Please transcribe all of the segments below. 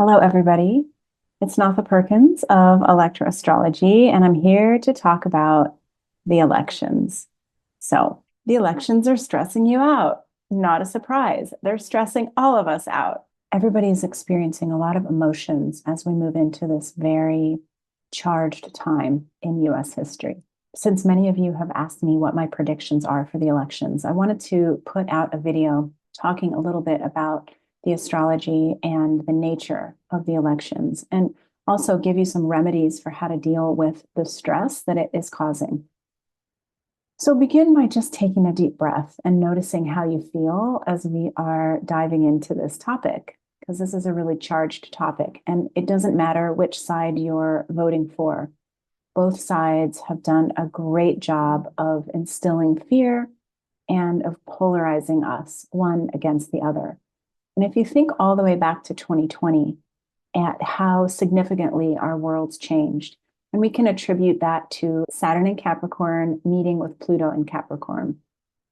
Hello, everybody. It's Natha Perkins of Astrology, and I'm here to talk about the elections. So, the elections are stressing you out. Not a surprise. They're stressing all of us out. Everybody's experiencing a lot of emotions as we move into this very charged time in US history. Since many of you have asked me what my predictions are for the elections, I wanted to put out a video talking a little bit about the astrology and the nature of the elections, and also give you some remedies for how to deal with the stress that it is causing. So begin by just taking a deep breath and noticing how you feel as we are diving into this topic, because this is a really charged topic, and it doesn't matter which side you're voting for. Both sides have done a great job of instilling fear and of polarizing us one against the other. And if you think all the way back to 2020 at how significantly our world's changed, and we can attribute that to Saturn in Capricorn meeting with Pluto in Capricorn.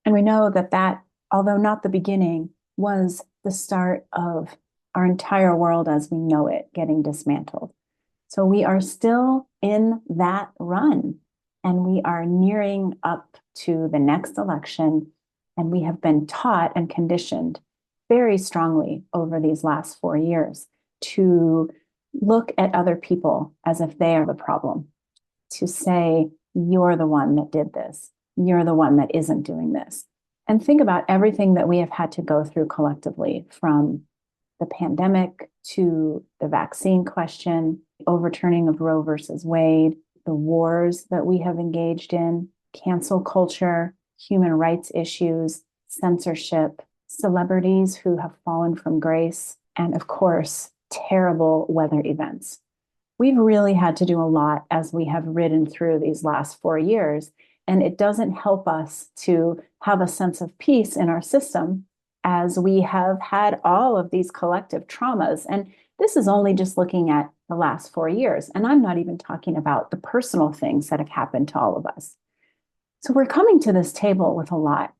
And we know that, although not the beginning, was the start of our entire world as we know it getting dismantled. So we are still in that run, and we are nearing up to the next election, and we have been taught and conditioned very strongly over these last 4 years to look at other people as if they are the problem, to say, you're the one that did this, you're the one that isn't doing this. And think about everything that we have had to go through collectively, from the pandemic to the vaccine question, overturning of Roe versus Wade, the wars that we have engaged in, cancel culture, human rights issues, censorship, celebrities who have fallen from grace, and of course, terrible weather events. We've really had to do a lot as we have ridden through these last 4 years, and it doesn't help us to have a sense of peace in our system as we have had all of these collective traumas. And this is only just looking at the last 4 years, and I'm not even talking about the personal things that have happened to all of us. So we're coming to this table with a lot.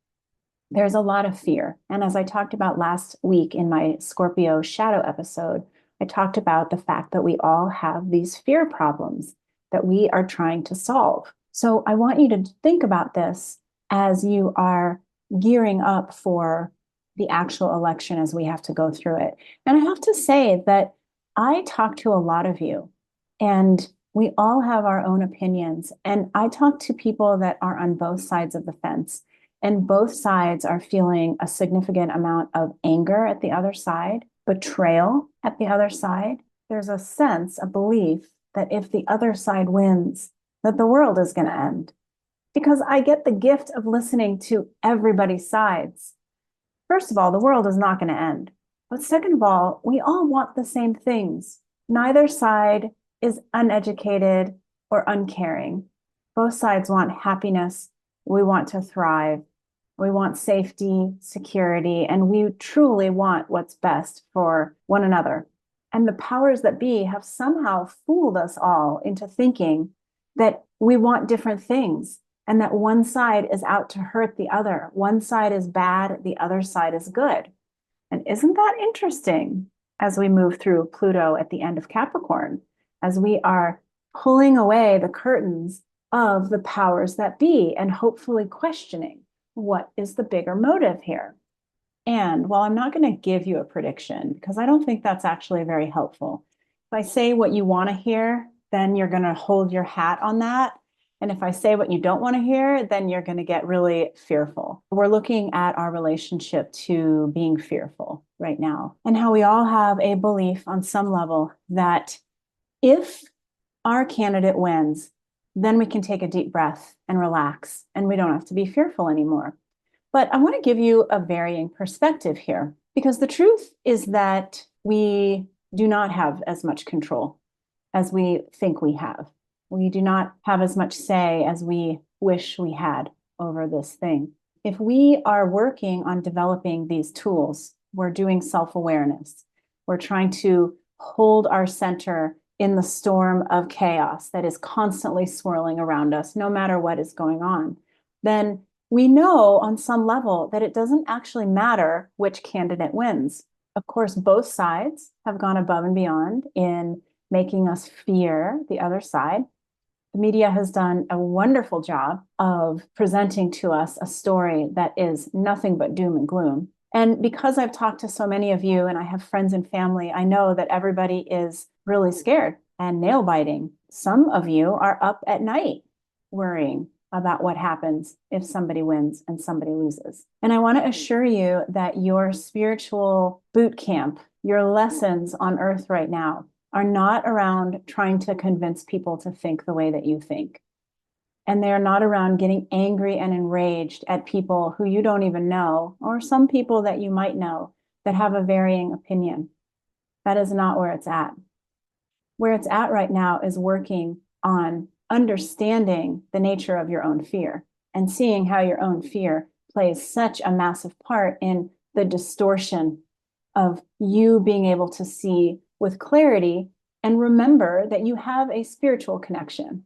There's a lot of fear. And as I talked about last week in my Scorpio shadow episode, I talked about the fact that we all have these fear problems that we are trying to solve. So I want you to think about this as you are gearing up for the actual election as we have to go through it. And I have to say that I talk to a lot of you, and we all have our own opinions. And I talk to people that are on both sides of the fence. And both sides are feeling a significant amount of anger at the other side, betrayal at the other side. There's a sense, a belief that if the other side wins, that the world is going to end. Because I get the gift of listening to everybody's sides. First of all, the world is not going to end. But second of all, we all want the same things. Neither side is uneducated or uncaring. Both sides want happiness. We want to thrive. We want safety, security, and we truly want what's best for one another. And the powers that be have somehow fooled us all into thinking that we want different things and that one side is out to hurt the other. One side is bad, the other side is good. And isn't that interesting as we move through Pluto at the end of Capricorn, as we are pulling away the curtains of the powers that be and hopefully questioning, what is the bigger motive here? And while I'm not going to give you a prediction, because I don't think that's actually very helpful, if I say what you want to hear, then you're going to hold your hat on that. And if I say what you don't want to hear, then you're going to get really fearful. We're looking at our relationship to being fearful right now, and how we all have a belief on some level that if our candidate wins, then we can take a deep breath and relax, and we don't have to be fearful anymore. But I want to give you a varying perspective here, because the truth is that we do not have as much control as we think we have. We do not have as much say as we wish we had over this thing. If we are working on developing these tools, we're doing self-awareness. We're trying to hold our center in the storm of chaos that is constantly swirling around us, no matter what is going on, then we know on some level that it doesn't actually matter which candidate wins. Of course, both sides have gone above and beyond in making us fear the other side. The media has done a wonderful job of presenting to us a story that is nothing but doom and gloom. And because I've talked to so many of you and I have friends and family, I know that everybody is really scared and nail biting. Some of you are up at night worrying about what happens if somebody wins and somebody loses. And I want to assure you that your spiritual boot camp, your lessons on earth right now, are not around trying to convince people to think the way that you think. And they're not around getting angry and enraged at people who you don't even know, or some people that you might know that have a varying opinion. That is not where it's at. Where it's at right now is working on understanding the nature of your own fear and seeing how your own fear plays such a massive part in the distortion of you being able to see with clarity and remember that you have a spiritual connection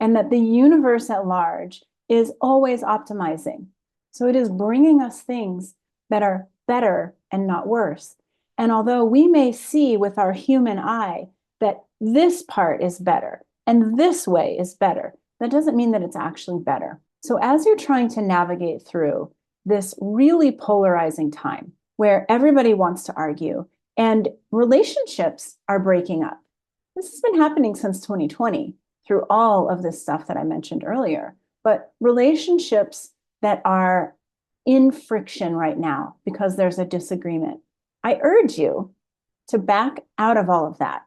and that the universe at large is always optimizing. So it is bringing us things that are better and not worse. And although we may see with our human eye that this part is better and this way is better, that doesn't mean that it's actually better. So as you're trying to navigate through this really polarizing time where everybody wants to argue and relationships are breaking up, this has been happening since 2020 through all of this stuff that I mentioned earlier. But relationships that are in friction right now because there's a disagreement, I urge you to back out of all of that.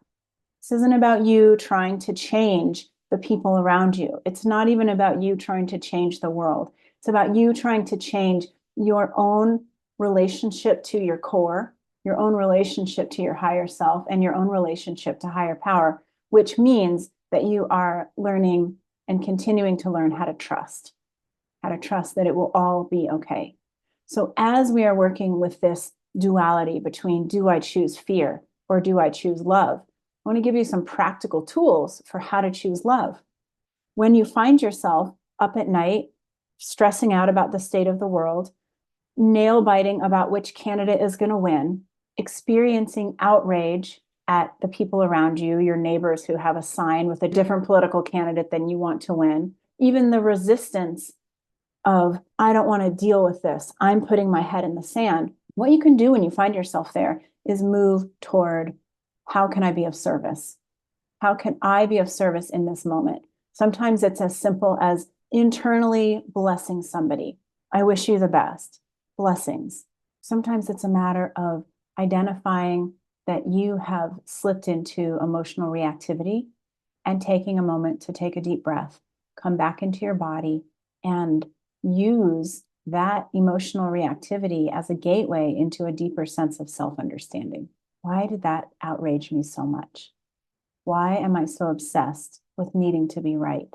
This isn't about you trying to change the people around you. It's not even about you trying to change the world. It's about you trying to change your own relationship to your core, your own relationship to your higher self, and your own relationship to higher power, which means that you are learning and continuing to learn how to trust that it will all be okay. So as we are working with this duality between do I choose fear or do I choose love, I want to give you some practical tools for how to choose love. When you find yourself up at night, stressing out about the state of the world, nail biting about which candidate is going to win, experiencing outrage at the people around you, your neighbors who have a sign with a different political candidate than you want to win, even the resistance of, I don't want to deal with this, I'm putting my head in the sand. What you can do when you find yourself there is move toward, how can I be of service? How can I be of service in this moment? Sometimes it's as simple as internally blessing somebody. I wish you the best. Blessings. Sometimes it's a matter of identifying that you have slipped into emotional reactivity and taking a moment to take a deep breath, come back into your body, and use that emotional reactivity as a gateway into a deeper sense of self-understanding. Why did that outrage me so much? Why am I so obsessed with needing to be right?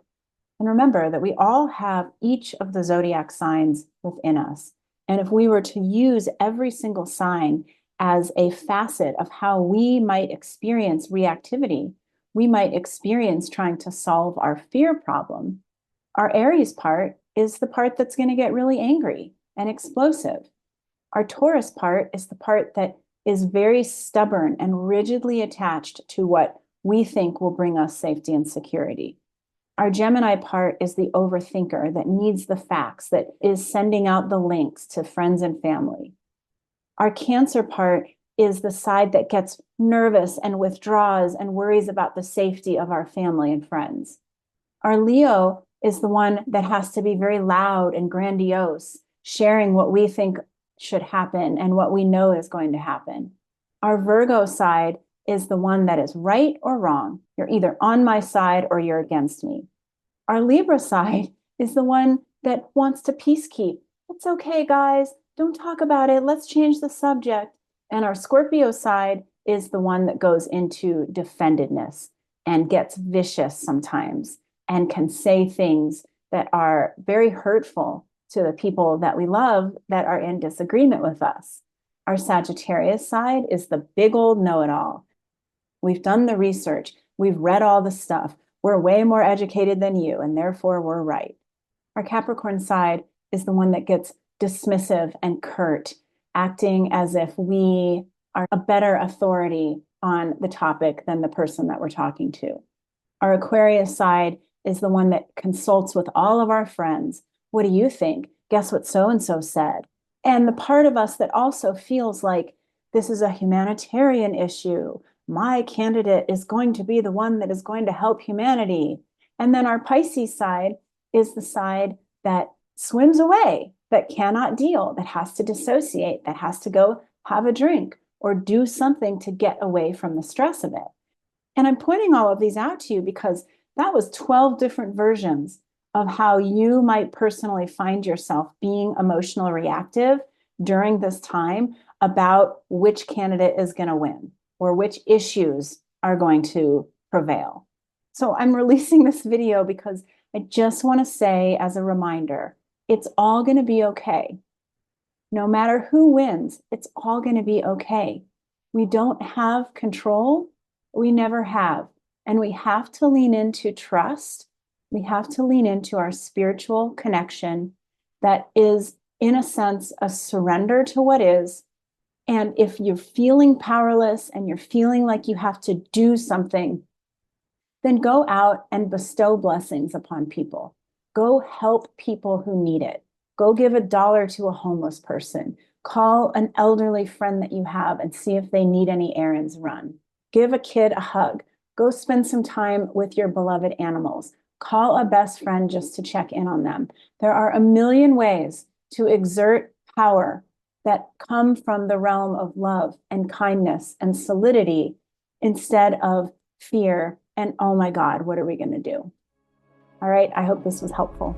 And remember that we all have each of the zodiac signs within us. And if we were to use every single sign as a facet of how we might experience reactivity, we might experience trying to solve our fear problem. Our Aries part is the part that's going to get really angry and explosive. Our Taurus part is the part that is very stubborn and rigidly attached to what we think will bring us safety and security. Our Gemini part is the overthinker that needs the facts, that is sending out the links to friends and family. Our Cancer part is the side that gets nervous and withdraws and worries about the safety of our family and friends. Our Leo is the one that has to be very loud and grandiose, sharing what we think should happen and what we know is going to happen. Our Virgo side is the one that is right or wrong. You're either on my side or you're against me. Our Libra side is the one that wants to peacekeep. It's okay, guys. Don't talk about it. Let's change the subject. And our Scorpio side is the one that goes into defendedness and gets vicious sometimes and can say things that are very hurtful to the people that we love that are in disagreement with us. Our Sagittarius side is the big old know-it-all. We've done the research. We've read all the stuff. We're way more educated than you, and therefore we're right. Our Capricorn side is the one that gets dismissive and curt, acting as if we are a better authority on the topic than the person that we're talking to. Our Aquarius side is the one that consults with all of our friends. What do you think? Guess what so-and-so said? And the part of us that also feels like this is a humanitarian issue. My candidate is going to be the one that is going to help humanity. And then our Pisces side is the side that swims away, that cannot deal, that has to dissociate, that has to go have a drink or do something to get away from the stress of it. And I'm pointing all of these out to you because that was 12 different versions of how you might personally find yourself being emotional reactive during this time about which candidate is going to win or which issues are going to prevail. So I'm releasing this video because I just want to say as a reminder, it's all going to be okay. No matter who wins, it's all going to be okay. We don't have control. We never have. And we have to lean into trust. We have to lean into our spiritual connection that is, in a sense, a surrender to what is. And if you're feeling powerless and you're feeling like you have to do something, then go out and bestow blessings upon people. Go help people who need it. Go give $1 to a homeless person. Call an elderly friend that you have and see if they need any errands run. Give a kid a hug. Go spend some time with your beloved animals. Call a best friend just to check in on them. There are a million ways to exert power that come from the realm of love and kindness and solidity instead of fear and, oh my God, what are we going to do? All right, I hope this was helpful.